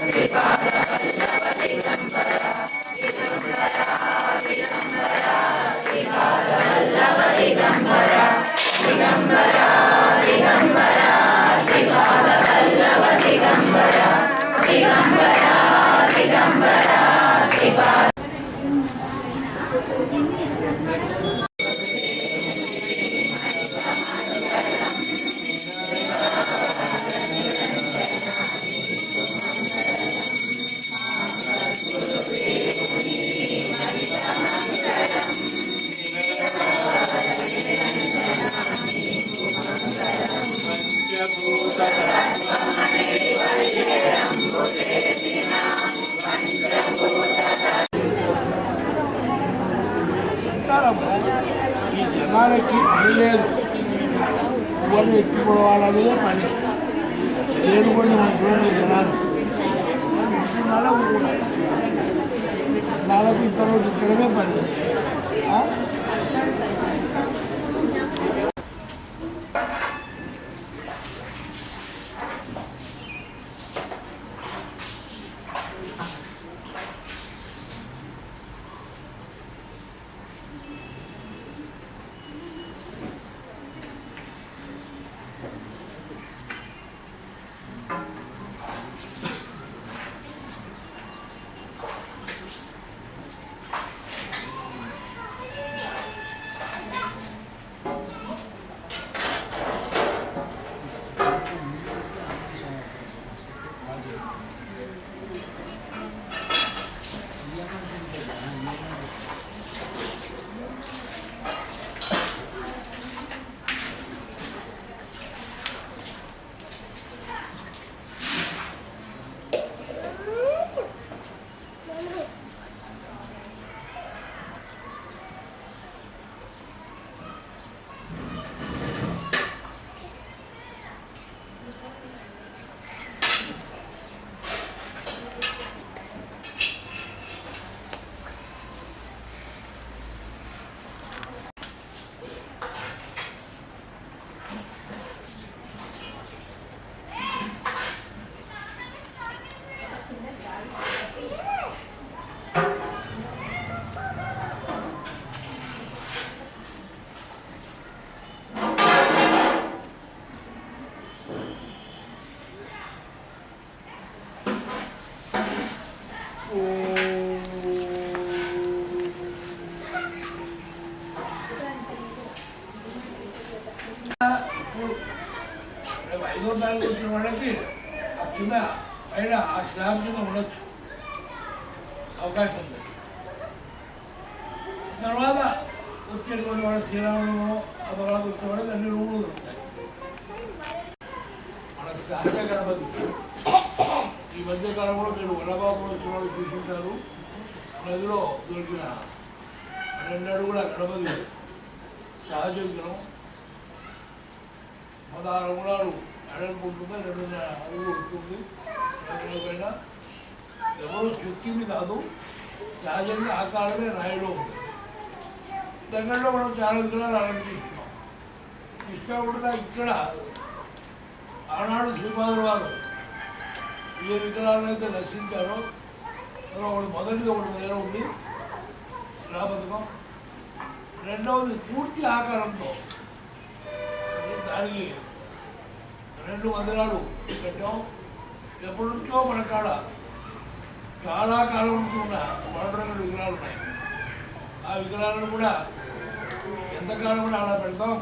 ఈ జనాలకి పని లేదు, పువ్వులు ఎత్తిపోవాలనేదే పని. ఏడుకోండి మన చూడండి జనాలు నాలుగు ఇద్దరు ఇక్కడమే పని. వచ్చిన వాళ్ళకి ఆ కింద పైన ఆ స్లాబ్ కింద ఉండొచ్చు, అవకాశం ఉంది. తర్వాత వచ్చేటువంటి వాళ్ళ శ్రీరాములు ఆ తర్వాత వచ్చే వాళ్ళకి అన్ని రూములు దొరుకుతాయి. మన సహజ గణపతి ఈ మధ్యకాలంలో మీరు వనబాబు వచ్చిన వాళ్ళు చూసింటారు. నదిలో దొరికిన 2 అడుగుల గణపతి సహజ విగ్రహం 16 అంగుళాలు ఎడల్పు ఉంటుంది, 2.5 అడుగులు ఉంటుంది. 2 పైన ఎవరు చెక్కింది కాదు, సహజంగా ఆకారమే రాయిలో ఉంది. దగ్గరలో మనం చాలా విగ్రహాలు అలంకరిస్తున్నాం. కృష్ణుడు ఇక్కడ ఆనాడు శ్రీపాదుల వారు ఏ విగ్రహాలను అయితే దర్శించారో ఒకటి మొదటిది ఒకటి దగ్గర ఉంది శిలాపథకం. రెండవది పూర్తి ఆకారంతో దానికి 2 మందిరాలు పెట్టాం. ఎప్పటి నుంచో మన కాడ చాలా కాలం నుంచి ఉన్న పాండురంగ విగ్రహాలు ఉన్నాయి. ఆ విగ్రహాలను కూడా ఎంతకాలం కూడా అలా పెడతాం.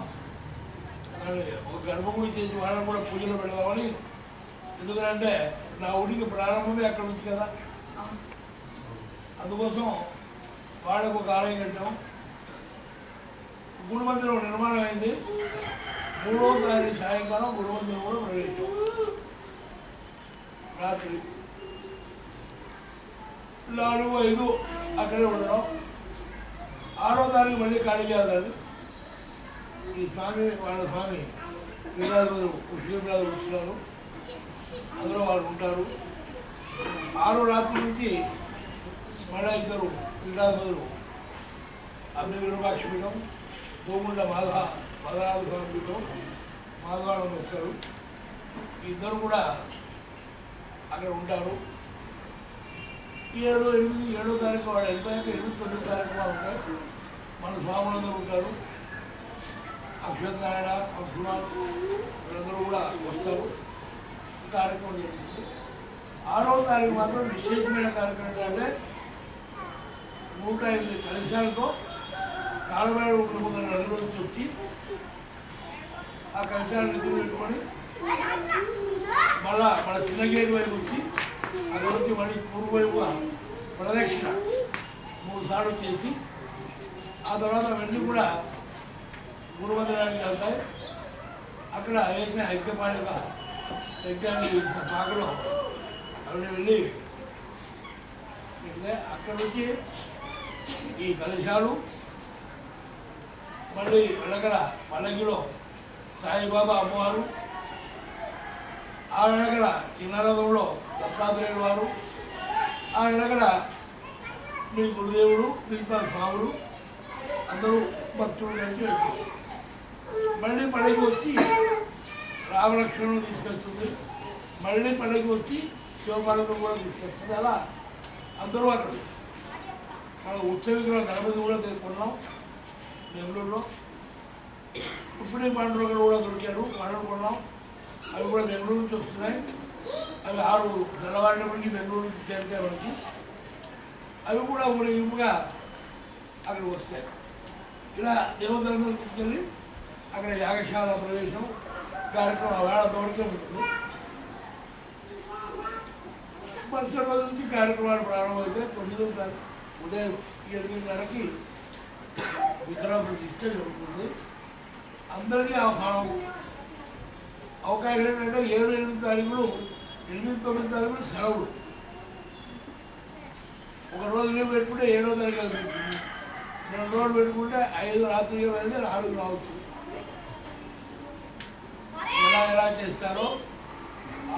దాన్ని ఒక గర్భగుడి చేసి వాళ్ళని కూడా పూజలు పెడదామని. ఎందుకంటే నా ఊరికి ప్రారంభమే అక్కడ నుంచి కదా, అందుకోసం వాళ్ళకు ఒక ఆలయం కట్టాం. గుడి మందిరం నిర్మాణం అయింది. 3వ తారీఖు సాయంకాలం గుడి మందిరం కూడా ప్రవేశం. రాత్రి 4, 5 అక్కడే ఉండడం. 6వ తారీఖు మళ్ళీ ఖాళీ చేయాలని ఈ స్వామి వాళ్ళ స్వామి శ్రీరాజులు శ్రీరాజులు వస్తున్నారు, అందులో వాళ్ళు ఉంటారు. 6వ రాత్రి నుంచి మళ్ళీ 2 శ్రీరాజులు అన్ని విరూపాక్షపీఠం, దోముండ మదనాథ స్వామి పీఠం, మాధవానంద వస్తారు. ఇద్దరు కూడా అక్కడ ఉంటారు. 7, 8, 7వ తారీఖు వాడు వెళ్ళిపోయాక 8, 9 కార్యక్రమాలు ఉంటాయి. మన స్వాములందరూ ఉంటారు. అక్షరనారాయణ అక్షుమాలు వీళ్ళందరూ కూడా వస్తారు. కార్యక్రమం జరుగుతుంది. 6వ తారీఖు మాత్రం విశేషమైన కార్యక్రమం ఏంటంటే 105 కలశాలతో కాలమైన ముందు నదిలో నుంచి వచ్చి ఆ కలశాలను ఎత్తుకు పెట్టుకొని మళ్ళా మన చిన్న గేటు వైపు వచ్చి అక్కడ వచ్చి మళ్ళీ పూర్వ వైపు ప్రదక్షిణ 3 సార్లు చేసి ఆ తర్వాత అవన్నీ కూడా గురుమందిరానికి వెళ్తాయి. అక్కడ వేసిన యజ్ఞపాడిగా యజ్ఞాన్ని వేసిన పాకలో అవన్నీ వెళ్ళి అక్కడ నుంచి ఈ కలశాలు మళ్ళీ వెనకల పల్లకిలో సాయిబాబా అమ్మవారు, ఆ వెనకల చిన్న రథంలో దత్తాత్రేయుడు వారు, ఆ వెనకల మీ గురుదేవుడు మిగతా స్వాములు అందరూ భక్తులు కలిసి వెళ్తారు. మళ్ళీ పడకి వచ్చి రామలక్ష్మణుడు తీసుకొస్తుంది. మళ్ళీ పడకి వచ్చి శివపార్వతులు కూడా తీసుకొస్తుంది. అలా అందరూ అక్కడ మన ఉత్సవికుల గణపతి కూడా తీసుకున్నాం బెంగళూరులో. ఇప్పుడే పాండురంగులు కూడా దొరికారు, కొన్నాం. అవి కూడా బెంగళూరు నుంచి వస్తున్నాయి. అవి 6 తెల్లవారినప్పటికీ బెంగళూరు నుంచి చేరితే మనకి అవి కూడా ఊరేగింపుగా అక్కడికి వస్తాయి. ఇలా దేవతలందరూ తీసుకెళ్ళి అక్కడ యాగశాల ప్రవేశం కార్యక్రమం వేళ దొరికే ఉంటుంది. మరుసటి రోజు నుంచి కార్యక్రమాలు ప్రారంభమైతే 9వ తారీఖు ఉదయం 8:30కి విగ్రహ ప్రతిష్ట జరుగుతుంది. అందరికీ ఆహ్వానం. అవకాశం ఏంటంటే 7, 8 తారీఖులు 8, 9 తారీఖులు సెలవులు. ఒక రోజు లీవ్ పెట్టుకుంటే 7వ తారీఖు వెళ్తుంది. 2 రోజులు పెట్టుకుంటే 5 రాత్రికి వెళ్తే 4 రావచ్చు. ఎలా చేస్తారో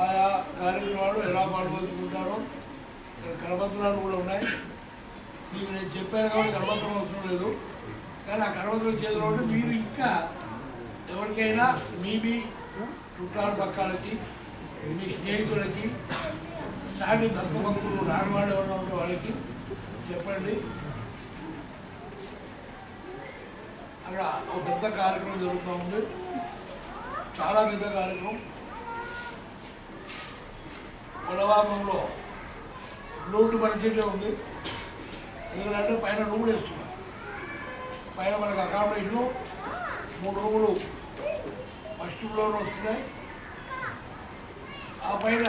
ఆయా కార్యక్రమాలు ఎలా పాల్పంచుకుంటారో కరపత్రాలు కూడా ఉన్నాయి. మీకు నేను చెప్పాను కాబట్టి కరపత్రం అవసరం లేదు. కానీ ఆ కరపత్రం చేతిలో ఉంటే మీరు ఇంకా ఎవరికైనా మీ చుట్టాల పక్కాలకి మీ స్నేహితులకి సాటి దత్తభక్తులు రాని వాళ్ళు ఎవరైనా ఉంటే వాళ్ళకి చెప్పండి. అక్కడ ఒక పెద్ద కార్యక్రమం జరుగుతూ ఉంది. చాలా పెద్ద కార్యక్రమం. పొలవాకంలో లోటు పరిస్థితి ఉంది. ఎందుకంటే పైన రూములు వేస్తున్నాం. పైన మనకు అకామిడేషను 3 రూములు ఫస్ట్ ఫ్లోర్ వస్తున్నాయి. ఆ పైన